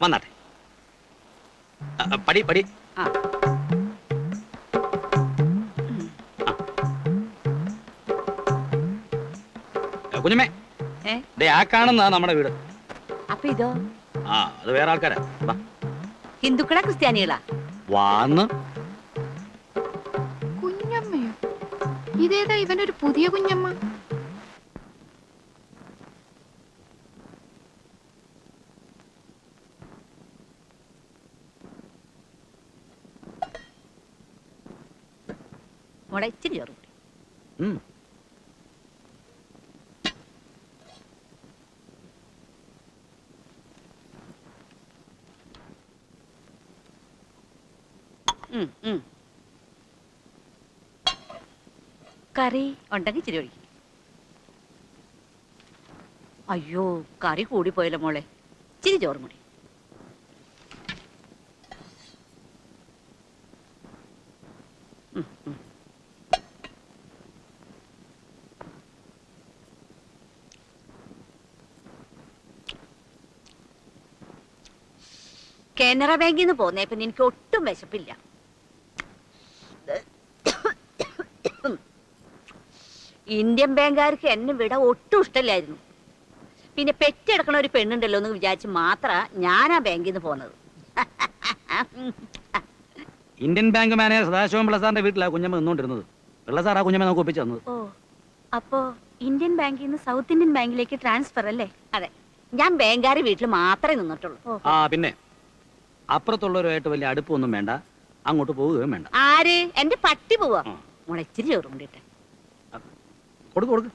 വന്നാട്ടെ. പടി പടി. കുഞ്ഞമ്മേ, ആ കാണുന്ന നമ്മുടെ വീട്. അപ്പൊ ഇതോ? ആ, അത് വേറെ ആൾക്കാരാ. ഹിന്ദുക്കളാ ക്രിസ്ത്യാനികളാ? വാന്ന്. കുഞ്ഞമ്മയോ? ഇതേതാ ഇവനൊരു പുതിയ കുഞ്ഞമ്മ? മോളെ ഇച്ചിരി ചോറ് കൂടി. കറി ഉണ്ടെങ്കിൽ ഇച്ചിരി ഒഴിക്കും. അയ്യോ, കറി കൂടിപ്പോയല്ലോ മോളെ. ഇച്ചിരി ചോറും കൂടി. കാനറ ബാങ്കിൽ നിന്ന് പോന്നേപ്പൊ എനിക്ക് ഒട്ടും വിശപ്പില്ല. ഇന്ത്യൻ ബാങ്കുകാർക്ക് എന്നെ വിട ഒട്ടും ഇഷ്ടമില്ലായിരുന്നു. പിന്നെ പെറ്റെടുക്കണ ഒരു പെണ്ണുണ്ടല്ലോ എന്ന് വിചാരിച്ച് മാത്ര ഞാൻ ആ ബാങ്കിൽ നിന്ന് പോന്നത്. Indian bank manager Sadasivan Pillai സാറിന്റെ വീട്ടിലാണ് കുഞ്ഞമ്മ നിന്നോണ്ടിരുന്നത്. പിള്ള സാർ ആ കുഞ്ഞമ്മ നമുക്ക് ഒപ്പിച്ചു തന്നത്. ഓ, അപ്പോ ഇന്ത്യൻ ബാങ്കിൽ നിന്ന് സൗത്ത് ഇന്ത്യൻ ബാങ്കിലേക്ക് ട്രാൻസ്ഫർ അല്ലേ? അതെ, ഞാൻ ബാങ്കുകാരെ വീട്ടിൽ മാത്രമേ നിന്നിട്ടുള്ളൂ. ആ, പിന്നെ അപ്പുറത്തുള്ളവരുമായിട്ട് വലിയ അടുപ്പൊന്നും വേണ്ട, അങ്ങോട്ട് പോവുകയും വേണ്ട. ആര്? എന്റെ പട്ടി പോവാ. മോളെ ഇച്ചിരി ചോറും കൊണ്ടിട്ടെ. കൊടുക്ക് കൊടുക്ക്.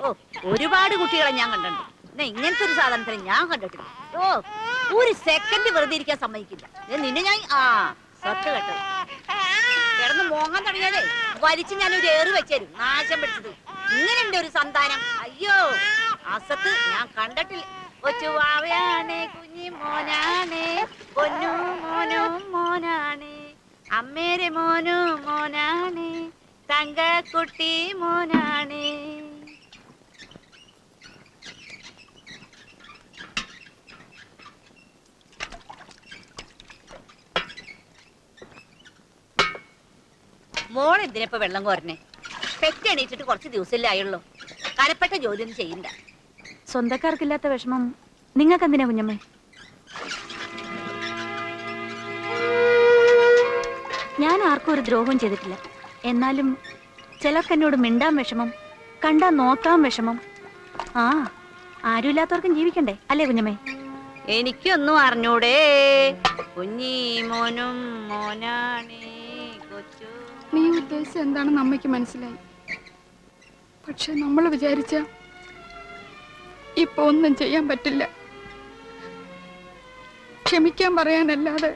ഓ, ഒരുപാട് കുട്ടികളെ ഞാൻ കണ്ടിട്ടുണ്ട്. ഇങ്ങനത്തെ ഒരു സാധനത്തിന് ഞാൻ കണ്ടിട്ടില്ല. ഓ, ഒരു സെക്കൻഡ് വെറുതെ ഇരിക്കാൻ സമ്മതിക്കില്ല. നിന്നെ ഞാൻ സത്ത് കേട്ടത് കിടന്ന് മോങ്ങാൻ തുടങ്ങിയതേ വലിച്ച് ഞാൻ ഒരു ഏറ് വെച്ചേരും. നാശം പിടിച്ചത്. ഇങ്ങനെയുണ്ട് ഒരു സന്താനം. അയ്യോ, അസത്ത് ഞാൻ കണ്ടിട്ടില്ല. കൊച്ചുവാവയാണേ, കുഞ്ഞി മോനാണേ, പൊന്നു മോനും മോനാണേ, അമ്മേരെ മോനും മോനാണേ, തങ്കക്കുട്ടി മോനാണേ. മോളെന്തിനിപ്പോ വെള്ളം കോരണേ? പെറ്റെണീറ്റിട്ട് കുറച്ച് ദിവസമല്ലേ ആയുള്ളൂ. കനപ്പെട്ട ജോലിയൊന്നും ചെയ്യണ്ട. സ്വന്തക്കാർക്കില്ലാത്ത വിഷമം നിങ്ങൾക്ക് എന്തിനാ കുഞ്ഞമ്മേ? ഞാൻ ആർക്കും ഒരു ദ്രോഹവും ചെയ്തിട്ടില്ല. എന്നാലും ചിലർക്ക് എന്നോട് മിണ്ടാൻ വിഷമം, കണ്ടാ നോക്കാൻ വിഷമം. ആരുമില്ലാത്തവർക്കും ജീവിക്കണ്ടേ അല്ലേ കുഞ്ഞമ്മേ? എനിക്കൊന്നും അറിഞ്ഞൂടേ. കുഞ്ഞി മോനും മോനാണേ, കൊച്ചു. നീ ഉദ്ദേശിച്ച എന്താണെന്ന് അമ്മയ്ക്ക് മനസ്സിലായി. പക്ഷെ നമ്മൾ വിചാരിച്ച ഇപ്പൊ ഒന്നും ചെയ്യാൻ പറ്റില്ല. ക്ഷമിക്കാൻ പറയാനല്ലാതെ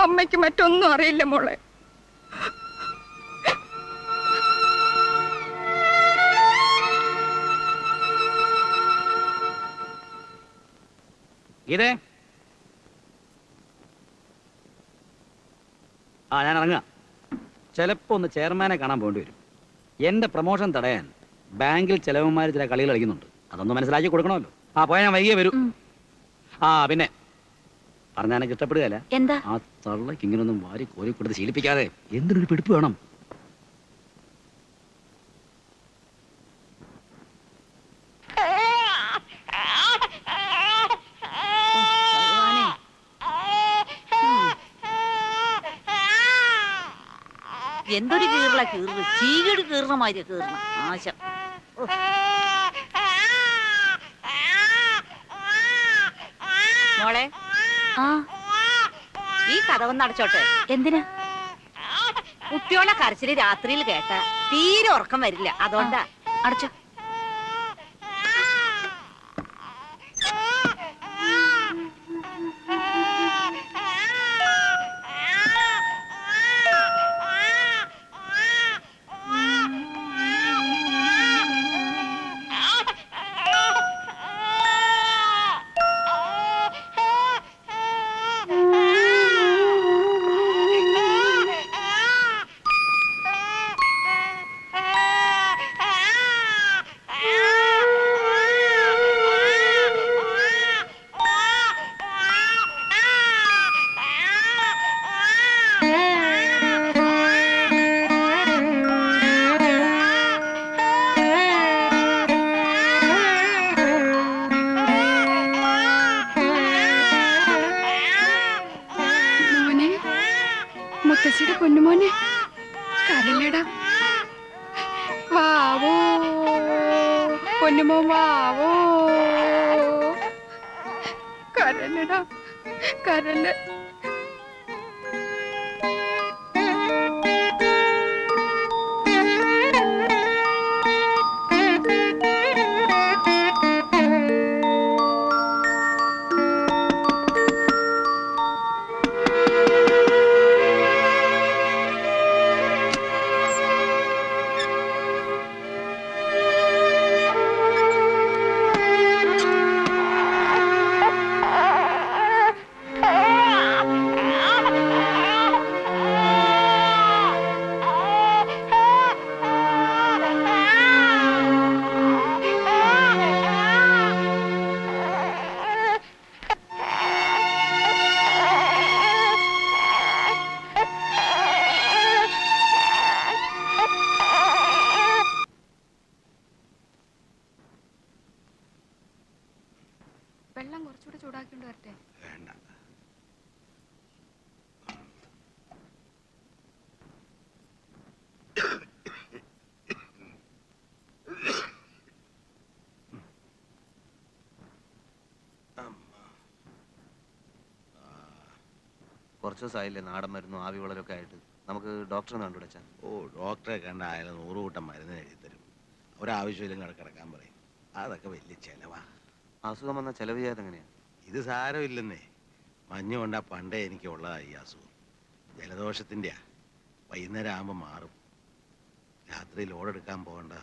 അമ്മയ്ക്ക് മറ്റൊന്നും അറിയില്ല മോളെ. ഗീതേ, ഞാൻ ഇറങ്ങാം. ചിലപ്പോ ഒന്ന് ചെയർമാനെ കാണാൻ പോകേണ്ടി വരും. എന്റെ പ്രൊമോഷൻ തടയാൻ ബാങ്കിൽ ചിലവന്മാർ ചില കളികൾ കളിക്കുന്നുണ്ട്. അതൊന്ന് മനസ്സിലാക്കി കൊടുക്കണമല്ലോ. പോയാൽ ഞാൻ വൈകിയേ വരൂ. പിന്നെ പറഞ്ഞാൽ എനിക്ക് ഇഷ്ടപ്പെടുകയല്ല. എന്താ? ആ തള്ളക്ക് ഇങ്ങനൊന്നും വാരി കോരി കൊടുത്ത് ശീലിപ്പിക്കാതെ എന്തിനൊരു പിടിപ്പ് വേണം. എന്തൊരു കീറല കീറുക, ചീകട് കീറുന്ന മാതിരി കീറണ ആശം. മോളെ, ഈ കഥവൊന്ന് അടച്ചോട്ടെ. എന്തിനാ? കുട്ടിയോളെ കരച്ചില് രാത്രിയിൽ കേട്ട തീരെ ഉറക്കം വരില്ല. അതുകൊണ്ടാ. അടച്ചോ. കരല്ലടാ. വാവോ പൊന്നുമോ, വാവോ. കരല്ലടാ, കരല്. വെള്ളം കുറച്ചുകൂടെ ചൂടാക്കിണ്ട് വരട്ടെ? വേണ്ട. കുറച്ച് ദിവസമായില്ലേ നാടൻ മരുന്നും ആവി വളരൊക്കെ ആയിട്ട്. നമുക്ക് ഡോക്ടറെ കണ്ടുപിടിച്ചാൽ. ഓ, ഡോക്ടറെ കണ്ട അയാൾ 100 കൂട്ടം മരുന്ന് എഴുതി തരും. ഒരാവശ്യമില്ലെങ്കിൽ കിടക്കാൻ പറയും. അതൊക്കെ വലിയ ചെലവാ. അസുഖം വന്ന ചെലവ് ചെയ്യാതെ എങ്ങനെയാ? ഇത് സാരമില്ലെന്നേ. മഞ്ഞ് കൊണ്ടാ പണ്ടേ എനിക്ക് ഉള്ളതാ ഈ അസുഖം. ജലദോഷത്തിൻ്റെയാ. വൈകുന്നേരം ആകുമ്പോൾ മാറും. രാത്രി ലോഡെടുക്കാൻ പോകണ്ട.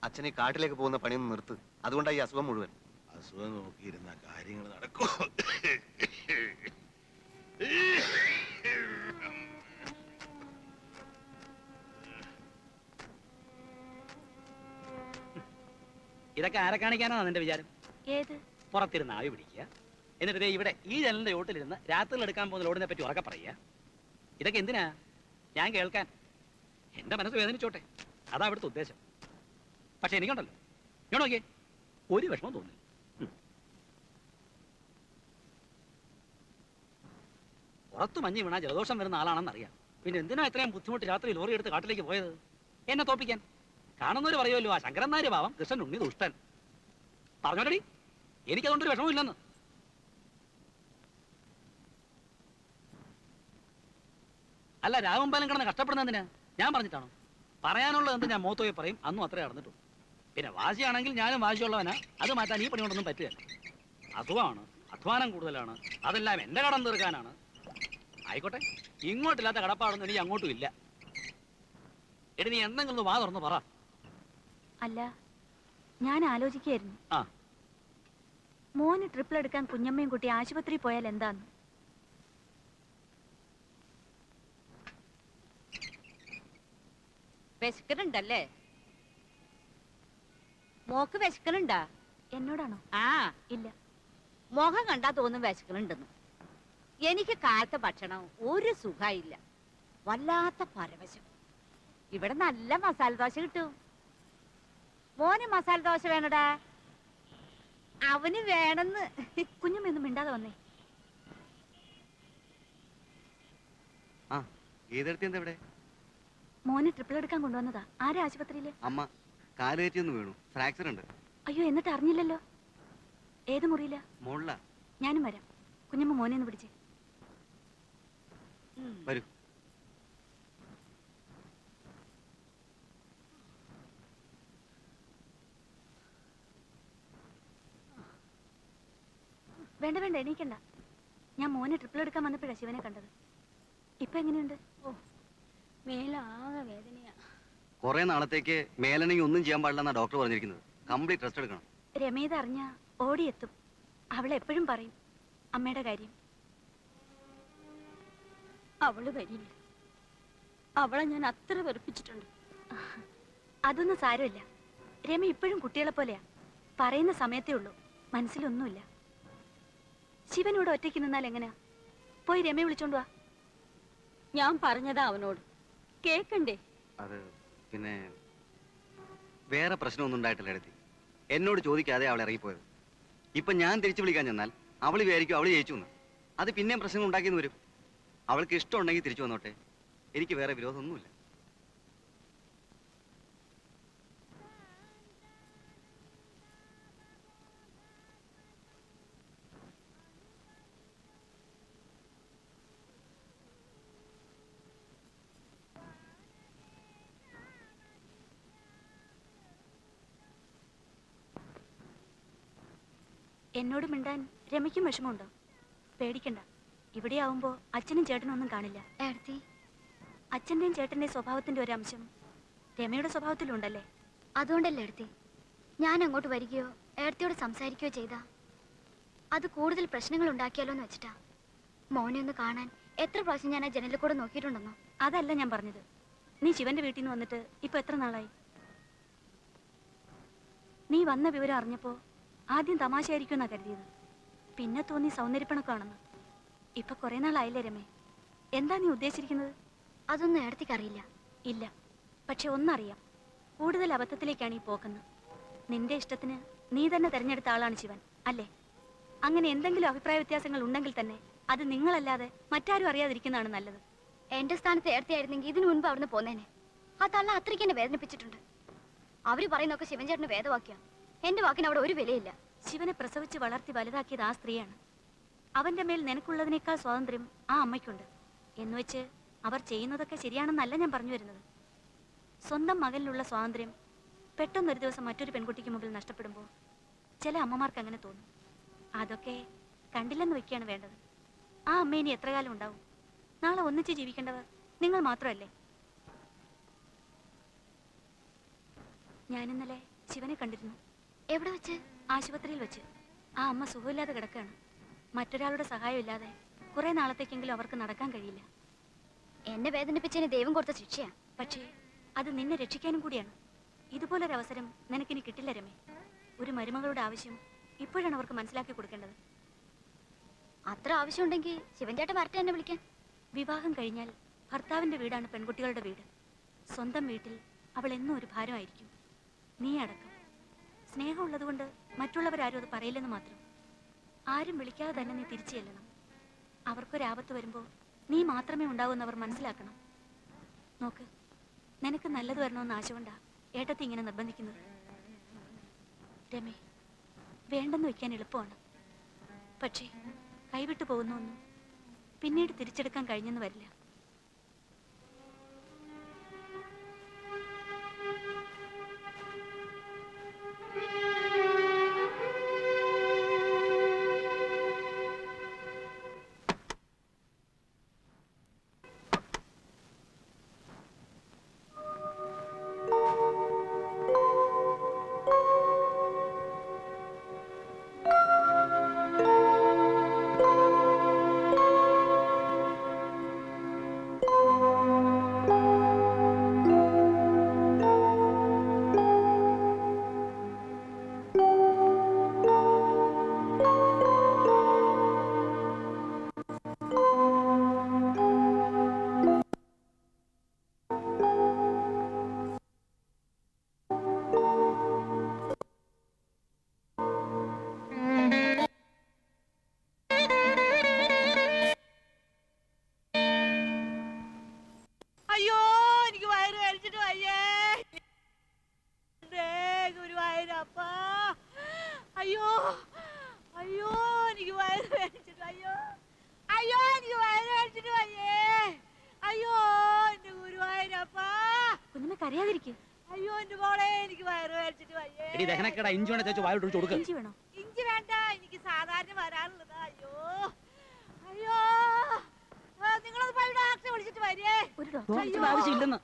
അച്ഛനെ കാട്ടിലേക്ക് പോകുന്ന പണിയൊന്നും നിർത്ത്. അതുകൊണ്ടാണ് ഈ അസുഖം മുഴുവൻ. അസുഖം നോക്കിയിരുന്ന കാര്യങ്ങൾ നടക്കും. ഇതൊക്കെ ആരെ കാണിക്കാനാണ് നിന്റെ വിചാരം? ഏത്? പുറത്തിരുന്ന് ആവി പിടിക്കുക, എന്നിട്ട് ദേ ഇവിടെ ഈ ജനലിന്റെ ചോട്ടിലിരുന്ന് രാത്രിയിൽ എടുക്കാൻ പോകുന്ന ലോഡിനെ പറ്റി ഉറക്കെ പറയുക. ഇതൊക്കെ എന്തിനാ? ഞാൻ കേൾക്കാൻ. എന്റെ മനസ്സ് വേദനിച്ചോട്ടെ, അതാ അവിടുത്തെ ഉദ്ദേശം. പക്ഷെ എനിക്കുണ്ടല്ലോ, ഞാൻ നോക്കിയേ, ഒരു വിഷമം തോന്നി. പുറത്ത് മഞ്ഞ് വീണാ ജലദോഷം വരുന്ന ആളാണെന്നറിയാം. പിന്നെ എന്തിനാ ഇത്രയും ബുദ്ധിമുട്ട് രാത്രി ലോറി എടുത്ത് കാട്ടിലേക്ക് പോയത്? എന്നെ തോപ്പിക്കാൻ. കാണുന്നവര് പറയുമല്ലോ, ആ ശങ്കരൻ നായര് പാവം, കൃഷ്ണൻ ഉണ്ണി ദുഷ്ടൻ. പറഞ്ഞോലടി, എനിക്കതുകൊണ്ടൊരു വിഷമവും ഇല്ലെന്ന്. അല്ല, രാഘവമ്പാലം കിടന്ന് കഷ്ടപ്പെടുന്ന എന്തിനാ? ഞാൻ പറഞ്ഞിട്ടാണോ? പറയാനുള്ളത് എന്ത് ഞാൻ മോത്തോയെ പറയും. അന്നും അത്രേ നടന്നിട്ടു. പിന്നെ വാശിയാണെങ്കിൽ ഞാനും വാശിയുള്ളവനാ. അത് മാറ്റാൻ ഈ പണി കൊണ്ടൊന്നും പറ്റുകയല്ല. അസുഖമാണ്, അധ്വാനം കൂടുതലാണ്, അതെല്ലാം എന്റെ കടം തീർക്കാനാണ്. ആയിക്കോട്ടെ, ഇങ്ങോട്ടില്ലാത്ത കടപ്പാടൊന്നും എനിക്ക് അങ്ങോട്ടും ഇല്ല. എടി, നീ എന്തെങ്കിലും വാ തുറന്ന് പറ. അല്ല, ഞാൻ ആലോചിക്കായിരുന്നു, ആ, മോന് ട്രിപ്പിൾ എടുക്കാൻ കുഞ്ഞമ്മയും കുട്ടി ആശുപത്രി പോയാൽ എന്താന്ന്. വിശക്കനുണ്ടല്ലേ? മോക്ക് വിശക്കനുണ്ടാ? എന്നോടാണോ? ആ, ഇല്ല. മുഖം കണ്ടാ തോന്നും വിശക്കനുണ്ടെന്ന്. എനിക്ക് കാലത്തെ ഭക്ഷണം ഒരു സുഖമില്ല, വല്ലാത്ത പരവശം. ഇവിടെ നല്ല മസാല ദോശ കിട്ടും. മോന് മസാല ദോശ വേണടാ. അവന് വേണമെന്ന്. കുഞ്ഞമ്മയൊന്നും മിണ്ടാതെ വന്നേ. ആ, ഗീതടുത്ത് എന്താ ഇവിടെ? മോന് ട്രിപ്പിൾ എടുക്കാൻ കൊണ്ടുവന്നതാ. ആരാ ആശുപത്രിയില്? അമ്മ കാല് കയറ്റിയൊന്ന് വീണു, ഫ്രാക്ചർ ഉണ്ട്. അയ്യോ, എന്നിട്ട് അറിഞ്ഞില്ലല്ലോ. ഏത് മുറിയില്ല? മുകളിലാ. ഞാനും വരാം. കുഞ്ഞമ്മ മോനെ ഒന്ന് പിടിച്ചേ. വരൂ. വേണ്ട വേണ്ട, എണീക്കണ്ട. ഞാൻ മോനെ ട്രിപ്പിൾ എടുക്കാൻ വന്നപ്പോഴാ ശിവനെ കണ്ടത്. ഇപ്പൊ എങ്ങനെയുണ്ട്? ഓ, മേലാകെ വേദനയാ. കുറെ നാളത്തേക്ക് മേലണെങ്കിൽ ഒന്നും ചെയ്യാൻ പാടില്ലെന്നാ ഡോക്ടർ പറഞ്ഞിരിക്കുന്നത്. കംപ്ലീറ്റ് റെസ്റ്റ് എടുക്കണം. രമേത് അറിഞ്ഞ ഓടിയെത്തും. അവൾ എപ്പോഴും പറയും അമ്മയുടെ കാര്യം. അവള് വരില്ല. അവളെ ഞാൻ അത്ര വെറുപ്പിച്ചിട്ടുണ്ട്. അതൊന്നും സാരമില്ല. രമ ഇപ്പോഴും കുട്ടികളെ പോലെയാ. പറയുന്ന സമയത്തേ ഉള്ളൂ, മനസ്സിലൊന്നുമില്ല. ശിവനോട് ഒറ്റയ്ക്ക് നിന്നാൽ എങ്ങനെയാ? പോയി രമയെ വിളിച്ചോണ്ട് വാ. ഞാൻ പറഞ്ഞതാ അവനോട്, കേക്കണ്ടേ? അത് പിന്നെ വേറെ പ്രശ്നമൊന്നും ഉണ്ടായിട്ടില്ല എടുത്തി. എന്നോട് ചോദിക്കാതെ അവൾ ഇറങ്ങിപ്പോയത്. ഇപ്പൊ ഞാൻ തിരിച്ചു വിളിക്കാൻ ചെന്നാൽ അവൾ വിചാരിക്കും അവള് ജയിച്ചു എന്ന്. അത് പിന്നെയും പ്രശ്നങ്ങൾ ഉണ്ടാക്കിയെന്ന് വരും. അവൾക്ക് ഇഷ്ടമുണ്ടെങ്കിൽ തിരിച്ചു വന്നോട്ടെ. എനിക്ക് വേറെ വിരോധമൊന്നുമില്ല. എന്നോട് മിണ്ടാൻ രമയ്ക്കും വിഷമമുണ്ടോ? പേടിക്കണ്ട, ഇവിടെ ആവുമ്പോ അച്ഛനും ചേട്ടനും ഒന്നും കാണില്ല. ഏടത്തി, അച്ഛന്റെയും ചേട്ടന്റെയും സ്വഭാവത്തിന്റെ ഒരു അംശം രമയുടെ സ്വഭാവത്തിലുണ്ടല്ലേ? അതുകൊണ്ടല്ലേ ഏടത്തി ഞാൻ അങ്ങോട്ട് വരികയോ ഏടത്തിയോട് സംസാരിക്കുകയോ ചെയ്താ അത് കൂടുതൽ പ്രശ്നങ്ങൾ ഉണ്ടാക്കിയാലോ എന്ന് വെച്ചിട്ടാ. മോനെ ഒന്ന് കാണാൻ എത്ര പ്രാവശ്യം ഞാൻ ആ ജനലിൽ കൂടെ നോക്കിയിട്ടുണ്ടെന്നോ? അതല്ല ഞാൻ പറഞ്ഞത്. നീ ശിവന്റെ വീട്ടിൽ നിന്ന് വന്നിട്ട് ഇപ്പൊ എത്ര നാളായി? നീ വന്ന വിവരം അറിഞ്ഞപ്പോ ആദ്യം തമാശയായിരിക്കും എന്നാ കരുതിയത്. പിന്നെ തോന്നി സൗന്ദര്യപ്പണക്കാണെന്ന്. ഇപ്പൊ കുറെ നാളായില്ലേ രമേ? എന്താ നീ ഉദ്ദേശിച്ചിരിക്കുന്നത്? അതൊന്നും ഏടത്തിക്ക് അറിയില്ല. ഇല്ല, പക്ഷെ ഒന്നറിയാം, കൂടുതൽ അബദ്ധത്തിലേക്കാണ് ഈ പോക്കെന്ന്. നിന്റെ ഇഷ്ടത്തിന് നീ തന്നെ തെരഞ്ഞെടുത്ത ആളാണ് ശിവൻ, അല്ലേ? അങ്ങനെ എന്തെങ്കിലും അഭിപ്രായ വ്യത്യാസങ്ങൾ ഉണ്ടെങ്കിൽ തന്നെ അത് നിങ്ങളല്ലാതെ മറ്റാരും അറിയാതിരിക്കുന്നതാണ് നല്ലത്. എന്റെ സ്ഥാനത്ത് ഏടത്തിയായിരുന്നെങ്കിൽ ഇതിനു മുൻപ് അവിടുന്ന് പോന്നേനെ. ആ തള്ള അത്രയ്ക്ക് എന്നെ വേദനിപ്പിച്ചിട്ടുണ്ട്. അവര് പറയുന്നൊക്കെ ശിവൻചേട്ടന് വേദവാക്യ. എന്റെ വാക്കിന് അവിടെ ഒരു വിലയില്ല. ശിവനെ പ്രസവിച്ച് വളർത്തി വലുതാക്കിയത് ആ സ്ത്രീയാണ്. അവന്റെ മേൽ നിനക്കുള്ളതിനേക്കാൾ സ്വാതന്ത്ര്യം ആ അമ്മയ്ക്കുണ്ട്. എന്നുവെച്ച് അവർ ചെയ്യുന്നതൊക്കെ ശരിയാണെന്നല്ല ഞാൻ പറഞ്ഞു വരുന്നത്. സ്വന്തം മകനിലുള്ള സ്വാതന്ത്ര്യം പെട്ടെന്നൊരു ദിവസം മറ്റൊരു പെൺകുട്ടിക്ക് മുമ്പിൽ നഷ്ടപ്പെടുമ്പോൾ ചില അമ്മമാർക്ക് അങ്ങനെ തോന്നും. അതൊക്കെ കണ്ടില്ലെന്ന് വെക്കുകയാണ് വേണ്ടത്. ആ അമ്മ ഇനി എത്ര കാലം ഉണ്ടാവും? നാളെ ഒന്നിച്ച് ജീവിക്കേണ്ടവർ നിങ്ങൾ മാത്രമല്ലേ? ഞാനിന്നലെ ശിവനെ കണ്ടിരുന്നു. എവിടെ വെച്ച്? ആശുപത്രിയിൽ വെച്ച്. ആ അമ്മ സുഖമില്ലാതെ കിടക്കുകയാണ്. മറ്റൊരാളുടെ സഹായമില്ലാതെ കുറെ നാളത്തേക്കെങ്കിലും അവർക്ക് നടക്കാൻ കഴിയില്ല. എന്നെ വേദനിപ്പിച്ചതിന് ദൈവം കൊടുത്ത ശിക്ഷയാ. പക്ഷേ അത് നിന്നെ രക്ഷിക്കാനും കൂടിയാണ്. ഇതുപോലൊരവസരം നിനക്കിനി കിട്ടില്ല രമേ. ഒരു മരുമകളുടെ ആവശ്യം ഇപ്പോഴാണ് അവർക്ക് മനസ്സിലാക്കി കൊടുക്കേണ്ടത്. അത്ര ആവശ്യമുണ്ടെങ്കിൽ ശിവൻചേട്ടൻ വരട്ടെ എന്നെ വിളിക്കാൻ. വിവാഹം കഴിഞ്ഞാൽ ഭർത്താവിന്റെ വീടാണ് പെൺകുട്ടികളുടെ വീട്. സ്വന്തം വീട്ടിൽ അവൾ എന്നും ഒരു ഭാരമായിരിക്കും, നീ അടക്കം. സ്നേഹമുള്ളതുകൊണ്ട് മറ്റുള്ളവരാരും അത് പറയില്ലെന്ന് മാത്രം. ആരും വിളിക്കാതെ തന്നെ നീ തിരിച്ചു ചെല്ലണം. അവർക്കൊരാപത്ത് വരുമ്പോൾ നീ മാത്രമേ ഉണ്ടാവൂന്ന് അവർ മനസ്സിലാക്കണം. നോക്ക്, നിനക്ക് നല്ലത് വരണമെന്ന് ആശ കൊണ്ടാ ഏട്ടത്തി ഇങ്ങനെ നിർബന്ധിക്കുന്നത്. രമേ, വേണ്ടെന്ന് വെക്കാൻ എളുപ്പമാണ്. പക്ഷേ കൈവിട്ടു പോകുന്നൊന്നും പിന്നീട് തിരിച്ചെടുക്കാൻ കഴിഞ്ഞെന്ന് വരില്ല. അയ്യോ, എനിക്ക് വയറ് കഴിച്ചിട്ട് വയ്യേ. ഗുരുവായൂരപ്പ, അയ്യോ അയ്യോ, എനിക്ക് വയറ് കഴിച്ചിട്ട് അയ്യോ അയ്യോ, എനിക്ക് വയറ് കഴിച്ചിട്ട് വയ്യേ. അയ്യോ എന്റെ ഗുരുവായൂരപ്പ. കുഞ്ഞമ്മ കരയാതിരിക്കും. അയ്യോ എന്റെ മോളെ, എനിക്ക് വയറ് കഴിച്ചിട്ട് വയ്യേ. എടി ദഹനക്കേടാ, ഇഞ്ചി വേണ ചേച്ചി വായോട്ട് ഒഴിച്ച് കൊടുക്ക്. ഇഞ്ചി വേണോ? ഇഞ്ചി വേണ്ട, എനിക്ക് സാധാരണ വരാനുള്ളതാ. അയ്യോ അയ്യോ, നിങ്ങളൊന്ന് പോയി ഡോക്ടറെ വിളിച്ചിട്ട് വരികേ. ഒരു ഡോക്ടർ ആവശ്യമില്ലെന്ന്